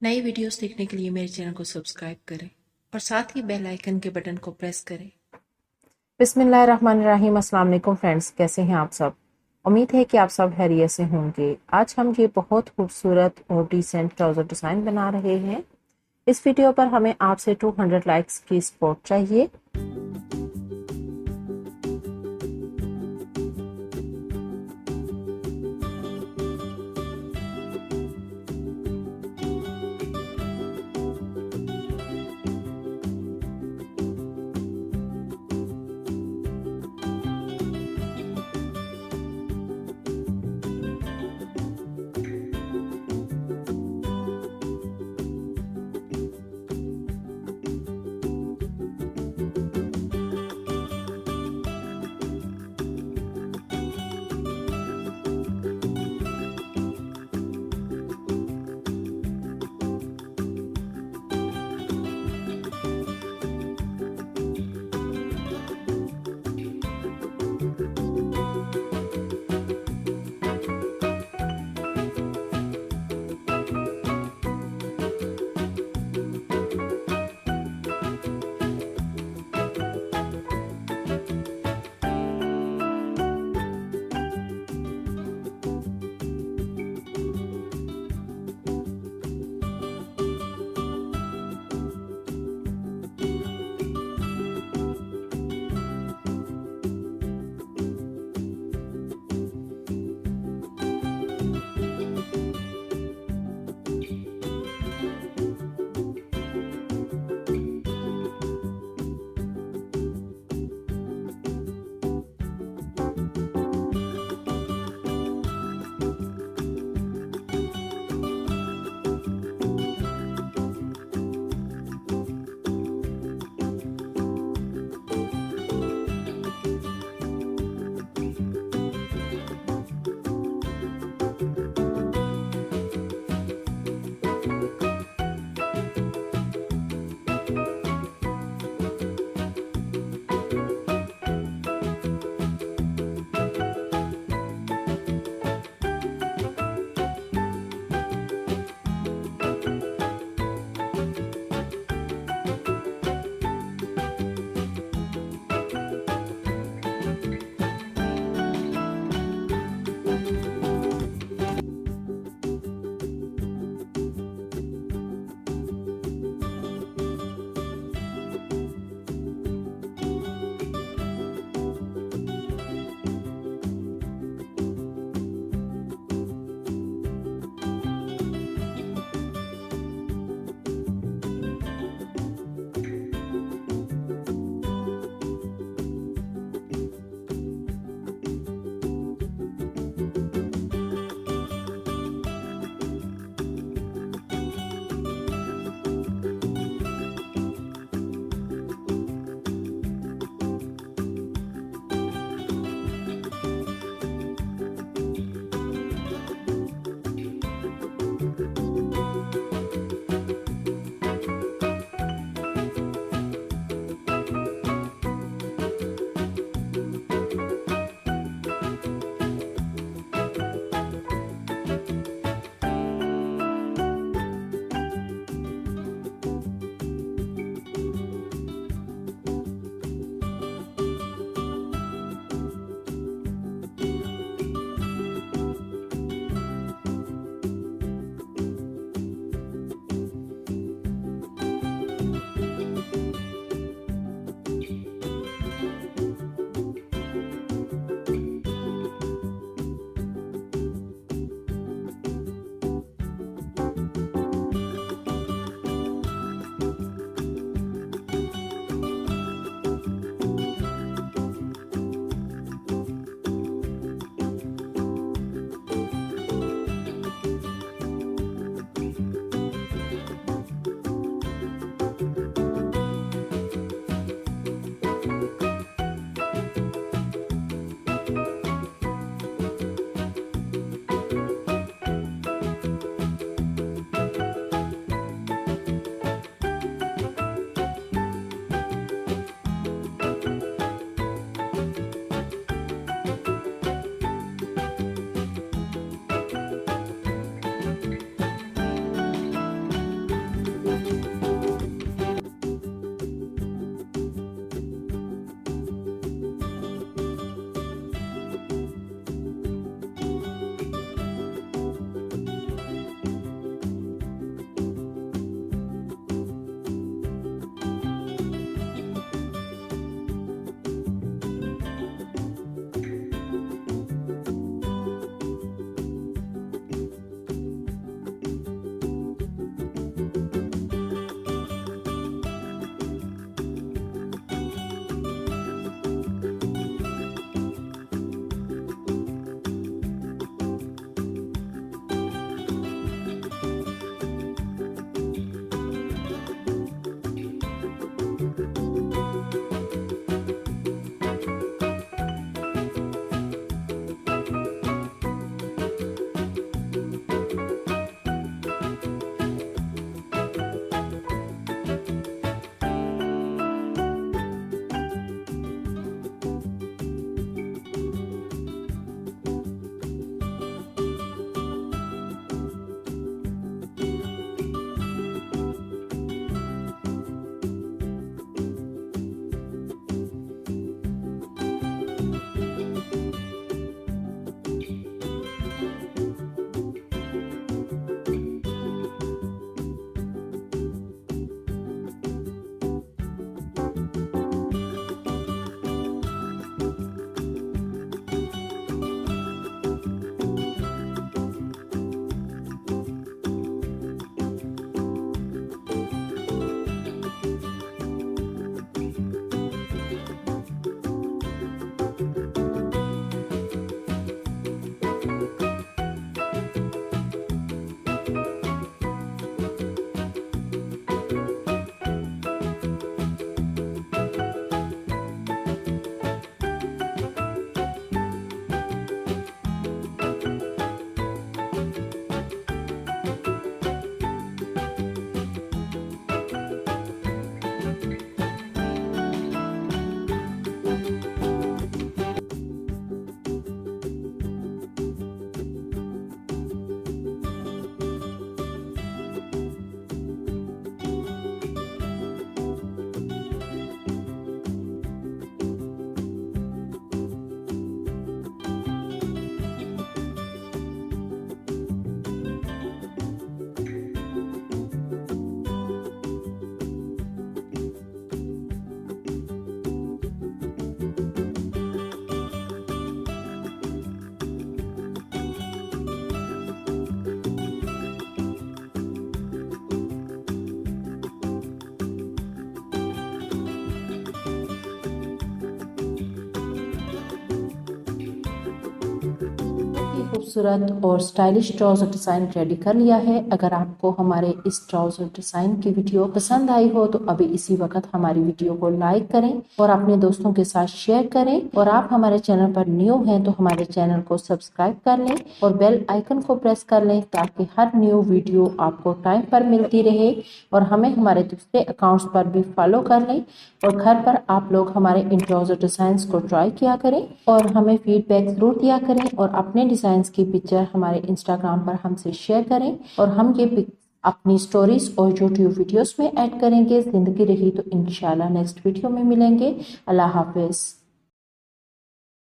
नई वीडियोस देखने के लिए मेरे चैनल को सब्सक्राइब करें और साथ ही बेल आइकन के बटन को प्रेस करें। बिस्मिल्लाहिर्रहमानिर्रहीम। अस्सलाम वालेकुम फ्रेंड्स, कैसे हैं आप सब। उम्मीद है कि आप सब खैरियत से होंगे। आज हम ये बहुत खूबसूरत और डिसेंट ट्राउज़र डिज़ाइन बना रहे हैं। इस वीडियो पर हमें आपसे 200 लाइक्स की सपोर्ट चाहिए। खूबसूरत और स्टाइलिश ट्राउजर डिजाइन रेडी कर लिया है। अगर आपको हमारे इस ट्राउजर डिजाइन की वीडियो पसंद आई हो तो अभी इसी वक्त हमारी वीडियो को लाइक करें और अपने दोस्तों के साथ शेयर करें। और आप हमारे चैनल पर न्यू हैं तो हमारे चैनल को सब्सक्राइब कर लें और बेल आइकन को प्रेस कर लें ताकि हर न्यू वीडियो आपको टाइम पर मिलती रहे। और हमें हमारे दूसरे अकाउंट्स पर भी फॉलो कर लें और घर पर आप लोग हमारे इन ट्राउजर डिजाइन को ट्राई किया करें और हमें फीडबैक जरूर दिया करें और अपने डिजाइन की पिक्चर हमारे इंस्टाग्राम पर हमसे शेयर करें और हम ये अपनी स्टोरीज और यूट्यूब वीडियोस में ऐड करेंगे। जिंदगी रही तो इंशाल्लाह नेक्स्ट वीडियो में मिलेंगे। अल्लाह हाफिज।